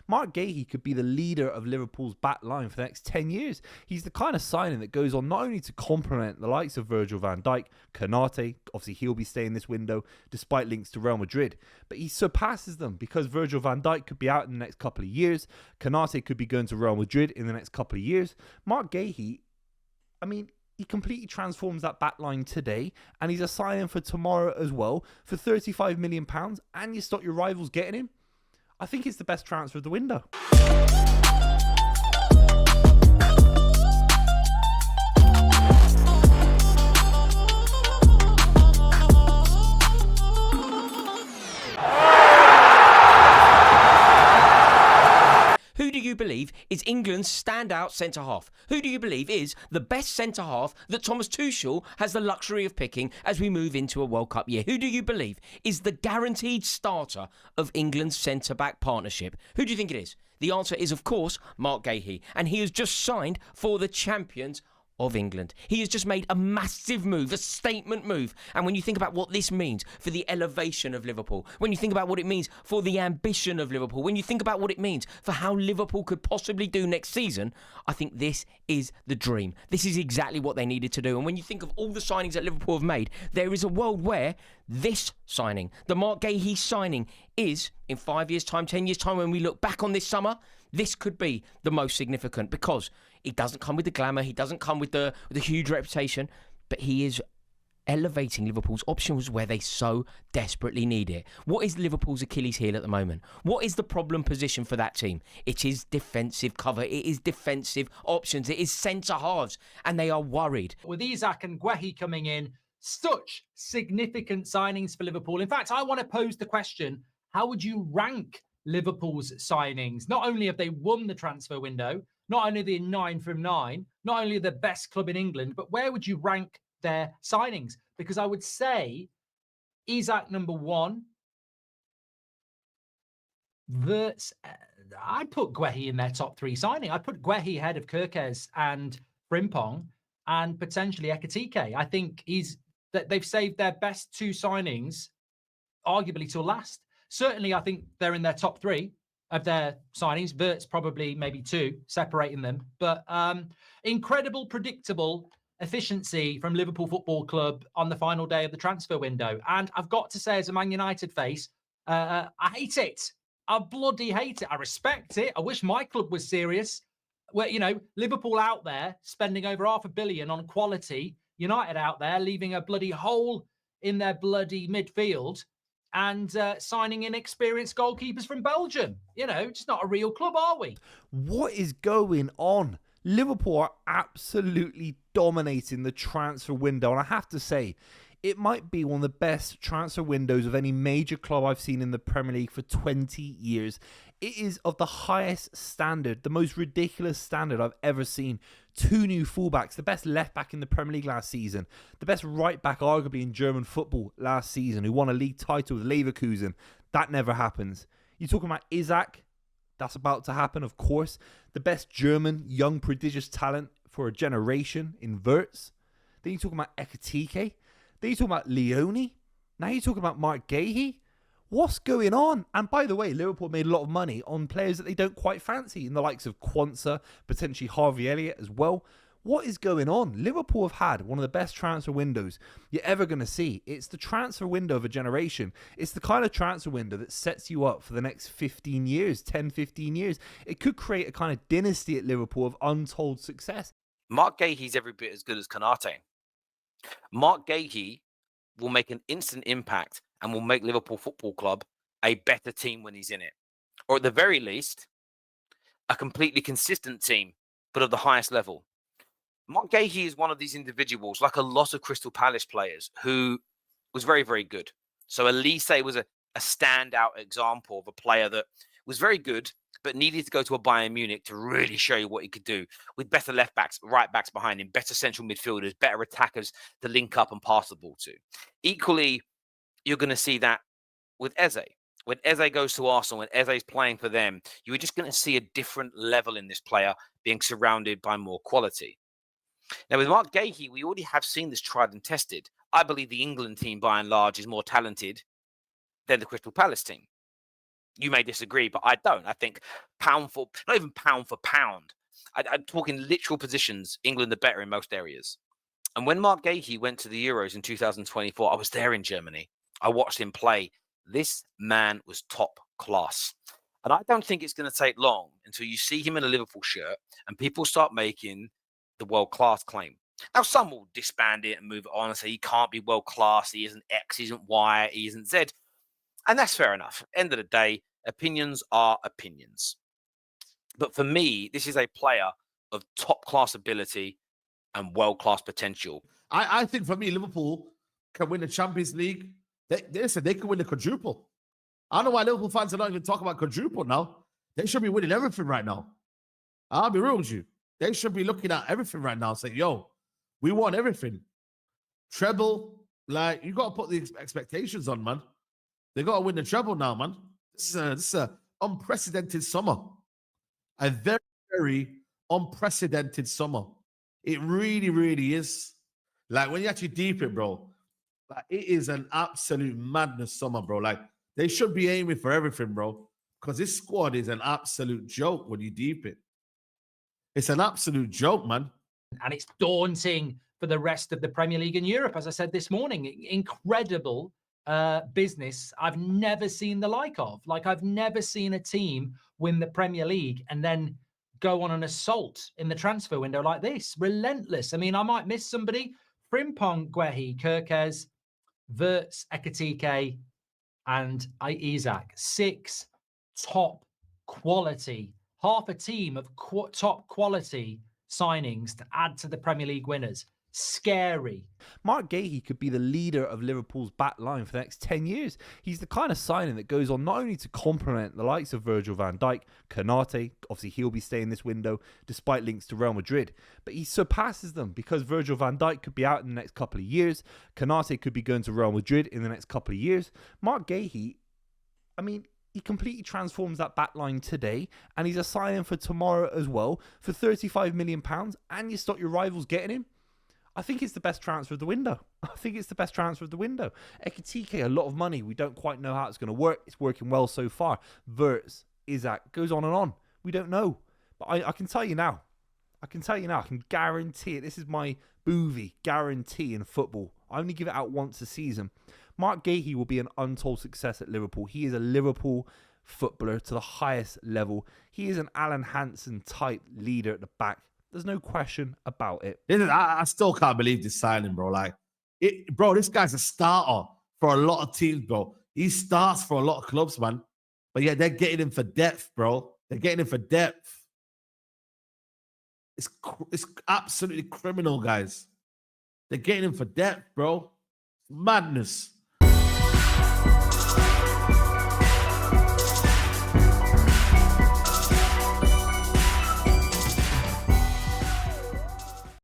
Mark Guehi could be the leader of Liverpool's back line for the next 10 years. He's the kind of signing that goes on not only to complement the likes of Virgil van Dijk, Konate, obviously he'll be staying this window despite links to Real Madrid, but he surpasses them because Virgil van Dijk could be out in the next couple of years. Konate could be going to Real Madrid in the next couple of years. Mark Guehi, I mean, he completely transforms that back line today, and he's a signing for tomorrow as well for £35 million, and you stop your rivals getting him. I think it's the best transfer of the window. Who do you believe is England's standout centre-half? Who do you believe is the best centre-half that Thomas Tuchel has the luxury of picking as we move into a World Cup year? Who do you believe is the guaranteed starter of England's centre-back partnership? Who do you think it is? The answer is, of course, Mark Guehi, and he has just signed for the champions of England. He has just made a massive move, a statement move. And when you think about what this means for the elevation of Liverpool, when you think about what it means for the ambition of Liverpool, when you think about what it means for how Liverpool could possibly do next season, I think this is the dream. This is exactly what they needed to do. And when you think of all the signings that Liverpool have made, there is a world where this signing, the Mark Guehi signing, is in 5 years' time, 10 years' time, when we look back on this summer, this could be the most significant because he doesn't come with the glamour, he doesn't come with the huge reputation, but he is elevating Liverpool's options where they so desperately need it. What is Liverpool's Achilles heel at the moment? What is the problem position for that team? It is defensive cover, it is defensive options, it is centre-halves, and they are worried. With ISAK and Guehi coming in, such significant signings for Liverpool. In fact, I want to pose the question, how would you rank Liverpool's signings? Not only have they won the transfer window, not only are they 9 from 9, not only are they the best club in England, but where would you rank their signings? Because I would say ISAK number 1. I'd put Guehi in their top 3 signing. I'd put Guehi ahead of Kirkes and Frimpong and potentially Ekitike. I think they've saved their best 2 signings, arguably till last. Certainly, I think they're in their top 3 of their signings. Vert's probably maybe 2, separating them. But incredible, predictable efficiency from Liverpool Football Club on the final day of the transfer window. And I've got to say, as a Man United face, I hate it. I bloody hate it. I respect it. I wish my club was serious. Where, Liverpool out there spending over £500 million on quality. United out there leaving a bloody hole in their bloody midfield and signing inexperienced goalkeepers from Belgium. Just not a real club, are we? What is going on? Liverpool are absolutely dominating the transfer window. And I have to say, it might be one of the best transfer windows of any major club I've seen in the Premier League for 20 years. It is of the highest standard, the most ridiculous standard I've ever seen. 2 new fullbacks, the best left back in the Premier League last season, the best right back arguably in German football last season, who won a league title with Leverkusen. That never happens. You're talking about ISAK. That's about to happen, of course. The best German, young, prodigious talent for a generation in Wirtz. Then you're talking about Ekitike. Then you're talking about Leone. Now you're talking about Mark Guehi. What's going on? And by the way, Liverpool made a lot of money on players that they don't quite fancy, in the likes of Quansah, potentially Harvey Elliott as well. What is going on? Liverpool have had one of the best transfer windows you're ever going to see. It's the transfer window of a generation. It's the kind of transfer window that sets you up for the next 15 years, 10, 15 years. It could create a kind of dynasty at Liverpool of untold success. Mark Guehi's every bit as good as Konate. Mark Guehi will make an instant impact and will make Liverpool Football Club a better team when he's in it. Or at the very least, a completely consistent team, but of the highest level. Mark Guehi is one of these individuals, like a lot of Crystal Palace players, who was very, very good. So Elise was a standout example of a player that was very good, but needed to go to a Bayern Munich to really show you what he could do, with better left backs, right backs behind him, better central midfielders, better attackers to link up and pass the ball to. Equally, you're going to see that with Eze. When Eze goes to Arsenal, when Eze is playing for them, you're just going to see a different level in this player being surrounded by more quality. Now, with Mark Guehi, we already have seen this tried and tested. I believe the England team, by and large, is more talented than the Crystal Palace team. You may disagree, but I don't. I think not even pound for pound. I'm talking literal positions. England are better in most areas. And when Mark Guehi went to the Euros in 2024, I was there in Germany. I watched him play. This man was top class. And I don't think it's going to take long until you see him in a Liverpool shirt and people start making the world-class claim. Now, some will disband it and move it on and say he can't be world-class, he isn't X, he isn't Y, he isn't Z. And that's fair enough. End of the day, opinions are opinions. But for me, this is a player of top-class ability and world-class potential. I think for me, Liverpool can win the Champions League. They said they can win the quadruple. I don't know why Liverpool fans are not even talking about quadruple now. They should be winning everything right now. I'll be real with you. They should be looking at everything right now, saying, yo, we want everything. Treble, like, you got to put the expectations on, man. They got to win the treble now, man. This is an unprecedented summer. A very, very unprecedented summer. It really, really is. Like, when you actually deep it, bro, like, it is an absolute madness summer, bro. Like, they should be aiming for everything, bro, because this squad is an absolute joke when you deep it. It's an absolute joke, man. And it's daunting for the rest of the Premier League in Europe. As I said this morning, incredible business I've never seen the like of. Like, I've never seen a team win the Premier League and then go on an assault in the transfer window like this. Relentless. I mean, I might miss somebody. Frimpong, Guehi, Kirkez, Wirtz, Ekitike, and ISAK. 6 top quality, half a team of top quality signings to add to the Premier League winners. Scary. Mark Guehi could be the leader of Liverpool's back line for the next 10 years. He's the kind of signing that goes on not only to complement the likes of Virgil van Dijk, Konate, obviously he'll be staying this window despite links to Real Madrid, but he surpasses them because Virgil van Dijk could be out in the next couple of years. Konate could be going to Real Madrid in the next couple of years. Mark Guehi, I mean, he completely transforms that back line today, and he's a signing for tomorrow as well for £35 million, and you stop your rivals getting him. I think it's the best transfer of the window. Ekitike, a lot of money. We don't quite know how it's going to work. It's working well so far. Wirtz, ISAK, goes on and on. We don't know. But I can tell you now. I can guarantee it. This is my boovie guarantee in football. I only give it out once a season. Mark Guehi will be an untold success at Liverpool. He is a Liverpool footballer to the highest level. He is an Alan Hansen type leader at the back. There's no question about it. I still can't believe this signing, bro. Like, bro, this guy's a starter for a lot of teams, bro. He starts for a lot of clubs, man. But yeah, they're getting him for depth, bro. They're getting him for depth. It's absolutely criminal, guys. They're getting him for depth, bro. Madness.